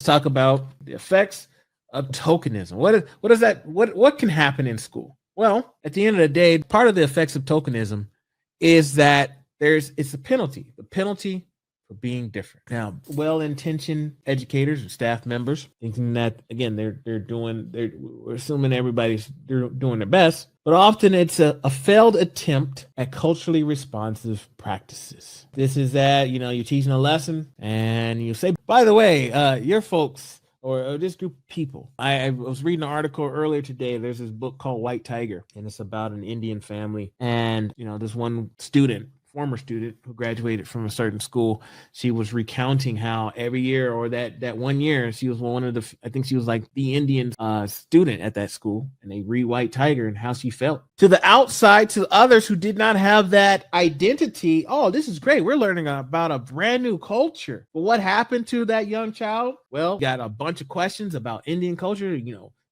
talk about the effects of tokenism. What is that? What can happen in school? Well, at the end of the day, part of the effects of tokenism is that it's a penalty. The penalty for being different. Now, well-intentioned educators and staff members thinking that again we're assuming everybody's doing their best, but often it's a failed attempt at culturally responsive practices. This is that you're teaching a lesson and you say, by the way, your folks or this group of people. I was reading an article earlier today. There's this book called White Tiger, and it's about an Indian family. And this one former student who graduated from a certain school, she was recounting how every year or that 1 year she was one of I think she was like the Indian student at that school, and they read White Tiger and how she felt. To the outside, to others who did not have that identity, oh, this is great. We're learning about a brand new culture. But what happened to that young child? Well, got a bunch of questions about Indian culture,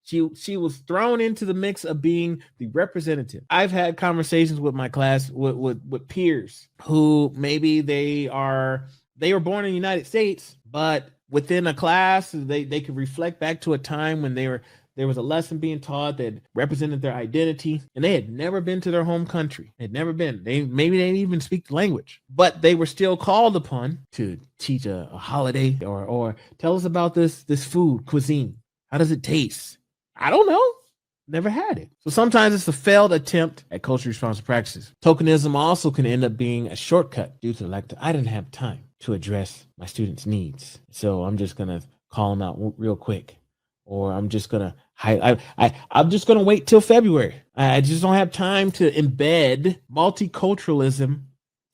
She was thrown into the mix of being the representative. I've had conversations with my class with peers who maybe they were born in the United States, but within a class they could reflect back to a time when there was a lesson being taught that represented their identity, and they had never been to their home country. They'd never been. Maybe they didn't even speak the language, but they were still called upon to teach a holiday or tell us about this food cuisine. How does it taste? I don't know. Never had it. So sometimes it's a failed attempt at culturally responsive practices. Tokenism also can end up being a shortcut due to I didn't have time to address my students' needs. So I'm just going to call them out real quick. Or I'm just going to I'm just going to wait till February. I just don't have time to embed multiculturalism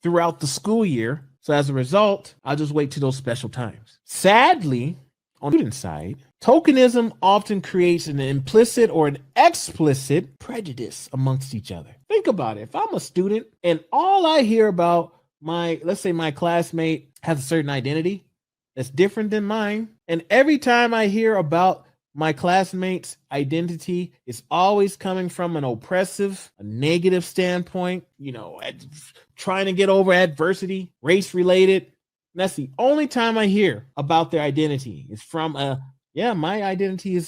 throughout the school year. So as a result, I'll just wait till those special times. Sadly, on the student side, tokenism often creates an implicit or an explicit prejudice amongst each other. Think about it. If I'm a student and all I hear about let's say my classmate has a certain identity that's different than mine, and every time I hear about my classmate's identity, it's always coming from an oppressive, a negative standpoint, trying to get over adversity, race-related. That's the only time I hear about their identity. It's from my identity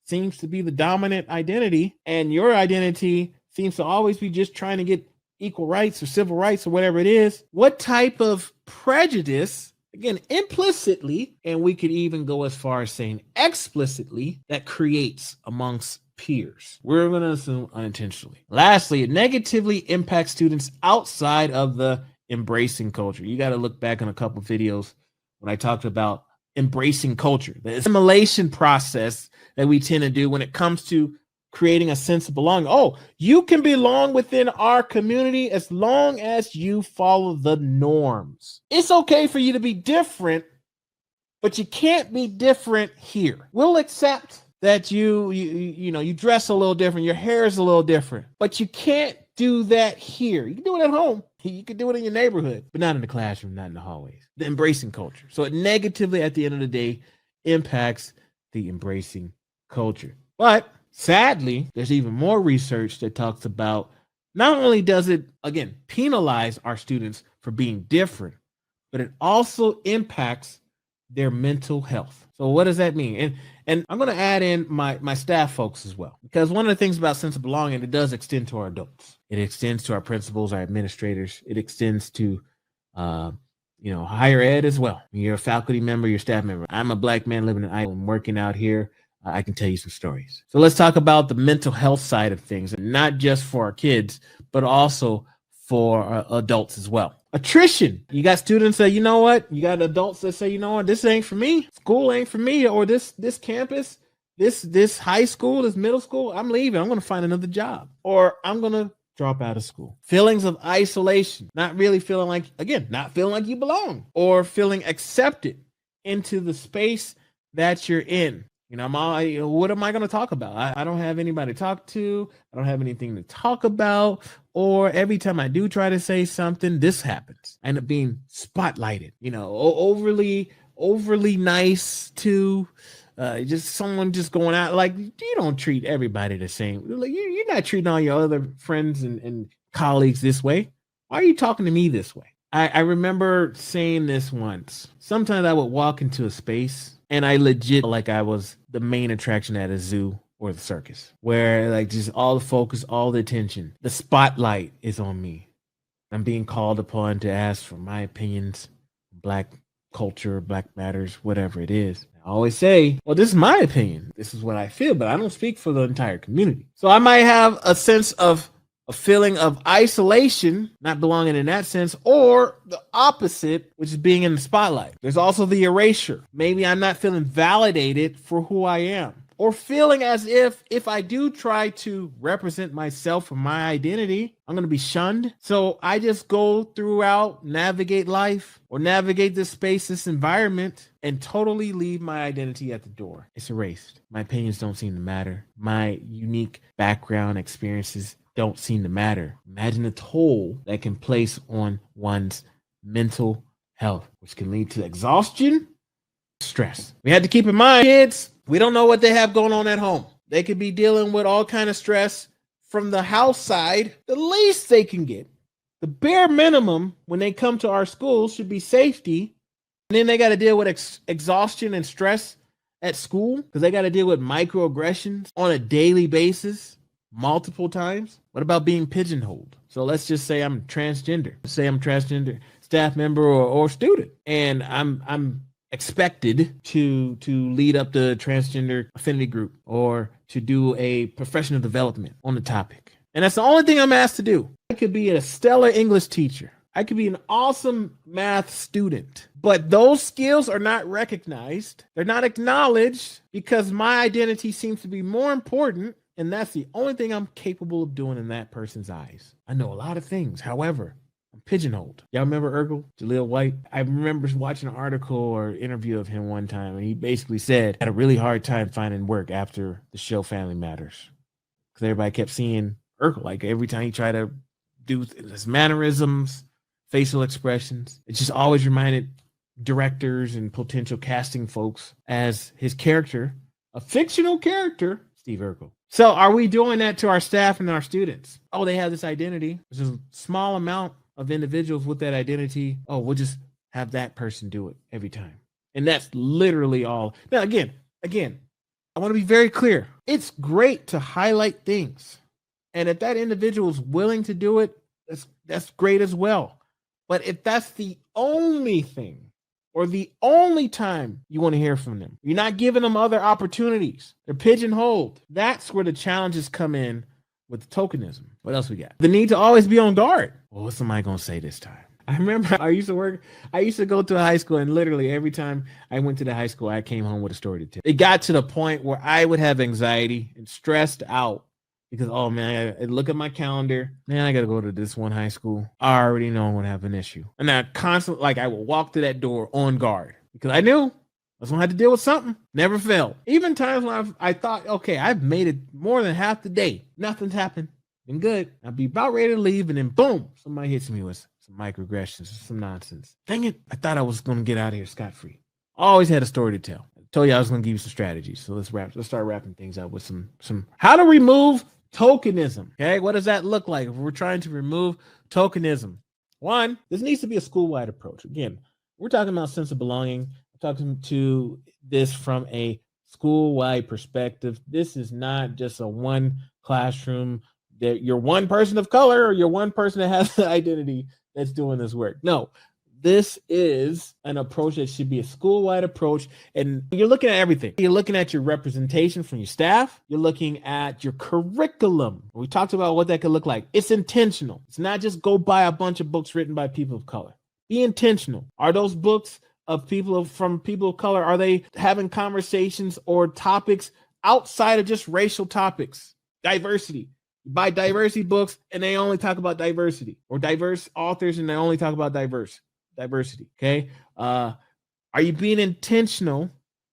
seems to be the dominant identity, and your identity seems to always be just trying to get equal rights or civil rights or whatever it is. What type of prejudice, again, implicitly, and we could even go as far as saying explicitly, that creates amongst peers? We're going to assume unintentionally. Lastly, it negatively impacts students outside of the embracing culture. You got to look back on a couple of videos when I talked about embracing culture, the assimilation process that we tend to do when it comes to creating a sense of belonging. Oh, you can belong within our community as long as you follow the norms. It's okay for you to be different, but you can't be different here. We'll accept that you dress a little different, your hair is a little different, but you can't do that here. You can do it at home. You can do it in your neighborhood, but not in the classroom, not in the hallways. The embracing culture. So it negatively, at the end of the day, impacts the embracing culture. But sadly, there's even more research that talks about not only does it, again, penalize our students for being different, but it also impacts their mental health. So what does that mean? And I'm going to add in my staff folks as well, because one of the things about sense of belonging, it does extend to our adults. It extends to our principals, our administrators. It extends to, higher ed as well. You're a faculty member, you're a staff member. I'm a Black man living in Iowa and working out here. I can tell you some stories. So let's talk about the mental health side of things, and not just for our kids, but also for adults as well. Attrition. You got students that, you know what? You got adults that say, you know what? This ain't for me. School ain't for me. Or this campus, this high school, this middle school, I'm leaving. I'm going to find another job. Or I'm going to drop out of school. Feelings of isolation. Not feeling like you belong. Or feeling accepted into the space that you're in. What am I going to talk about? I don't have anybody to talk to. I don't have anything to talk about. Or every time I do try to say something, this happens. I end up being spotlighted, overly nice to just someone just going out. Like, you don't treat everybody the same. Like, you're not treating all your other friends and colleagues this way. Why are you talking to me this way? I remember saying this once. Sometimes I would walk into a space And I legit like I was the main attraction at a zoo or the circus, where like just all the focus, all the attention, the spotlight is on me. I'm being called upon to ask for my opinions, Black culture, Black matters, whatever it is. I always say, well, this is my opinion. This is what I feel, but I don't speak for the entire community. So I might have a sense of a feeling of isolation, not belonging in that sense, or the opposite, which is being in the spotlight. There's also the erasure. Maybe I'm not feeling validated for who I am, or feeling as if I do try to represent myself or my identity, I'm going to be shunned. So I just go throughout, navigate life or navigate this space, this environment, and totally leave my identity at the door. It's erased. My opinions don't seem to matter. My unique background experiences don't seem to matter. Imagine the toll that can place on one's mental health, which can lead to exhaustion, stress. We had to keep in mind, kids, we don't know what they have going on at home. They could be dealing with all kind of stress from the house side. The least they can get, the bare minimum when they come to our schools should be safety. And then they got to deal with exhaustion and stress at school because they got to deal with microaggressions on a daily basis, multiple times. What about being pigeonholed? So let's just say I'm transgender. Let's say I'm transgender staff member or student, and I'm expected to lead up the transgender affinity group or to do a professional development on the topic. And that's the only thing I'm asked to do. I could be a stellar English teacher. I could be an awesome math student, but those skills are not recognized. They're not acknowledged because my identity seems to be more important. And that's the only thing I'm capable of doing in that person's eyes. I know a lot of things. However, I'm pigeonholed. Y'all remember Urkel, Jaleel White? I remember watching an article or interview of him one time, and he basically said he had a really hard time finding work after the show Family Matters. Because everybody kept seeing Urkel. Like every time he tried to do his mannerisms, facial expressions, it just always reminded directors and potential casting folks as his character, a fictional character, Steve Urkel. So are we doing that to our staff and our students? Oh, they have this identity. There's a small amount of individuals with that identity. Oh, we'll just have that person do it every time. And that's literally all. Now, again, I want to be very clear. It's great to highlight things. And if that individual is willing to do it, that's great as well. But if that's the only thing or the only time you want to hear from them, you're not giving them other opportunities. They're pigeonholed. That's where the challenges come in with tokenism. What else we got? The need to always be on guard. Well, what's somebody going to say this time? I remember I used to go to a high school, and literally every time I went to the high school, I came home with a story to tell. It got to the point where I would have anxiety and stressed out because, oh man, I look at my calendar. Man, I got to go to this one high school. I already know I'm going to have an issue. And I constantly, I would walk to that door on guard because I knew I was going to have to deal with something. Never failed. Even times when I thought, okay, I've made it more than half the day. Nothing's happened. Been good. I'd be about ready to leave, and then boom, somebody hits me with some microaggressions, some nonsense. Dang it. I thought I was going to get out of here scot-free. Always had a story to tell. I told you I was going to give you some strategies. So let's start wrapping things up with some how to remove tokenism. Okay, what does that look like if we're trying to remove tokenism? One, this needs to be a school-wide approach. Again, we're talking about sense of belonging. We're talking to this from a school-wide perspective. This is not just a one classroom that you're one person of color or you're one person that has the identity that's doing this work. No, this is an approach that should be a school-wide approach. And you're looking at everything. You're looking at your representation from your staff. You're looking at your curriculum. We talked about what that could look like. It's intentional. It's not just go buy a bunch of books written by people of color. Be intentional. Are those books from people of color, are they having conversations or topics outside of just racial topics? Diversity. Buy diversity books and they only talk about diversity, or diverse authors and they only talk about diversity. Okay. Are you being intentional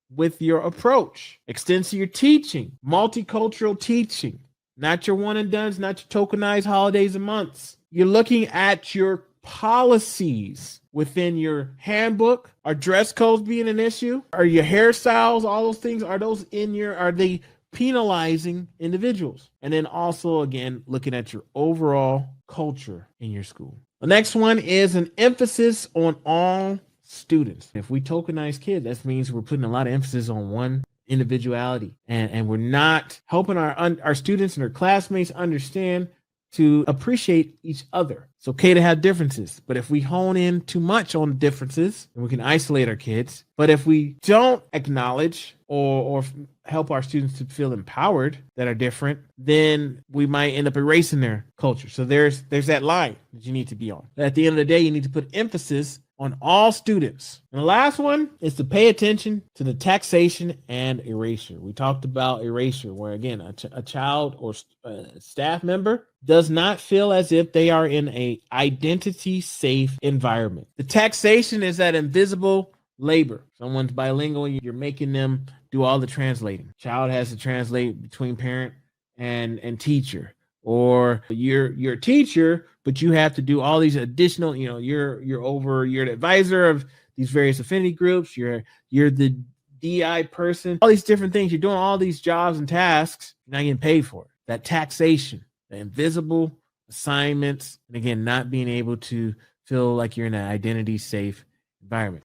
with your approach? Extend to your teaching, multicultural teaching, not your one and dones, not your tokenized holidays and months. You're looking at your policies within your handbook. Are dress codes being an issue? Are your hairstyles, all those things, are they penalizing individuals? And then also, again, looking at your overall culture in your school. The next one is an emphasis on all students. If we tokenize kids, that means we're putting a lot of emphasis on one individuality, and we're not helping our students and our classmates understand to appreciate each other. It's okay to have differences, but if we hone in too much on differences, then we can isolate our kids. But if we don't acknowledge or help our students to feel empowered that are different, then we might end up erasing their culture. So there's that line that you need to be on. At the end of the day, you need to put emphasis on all students. And the last one is to pay attention to the taxation and erasure. We talked about erasure, where again, a child or a staff member does not feel as if they are in a identity safe environment. The taxation is that invisible labor. Someone's bilingual, you're making them do all the translating. Child has to translate between parent and teacher. Or you're a teacher, but you have to do all these additional, you're the advisor of these various affinity groups, you're the DI person, all these different things. You're doing all these jobs and tasks, you're not getting paid for it. That taxation, the invisible assignments, and again, not being able to feel like you're in an identity safe environment.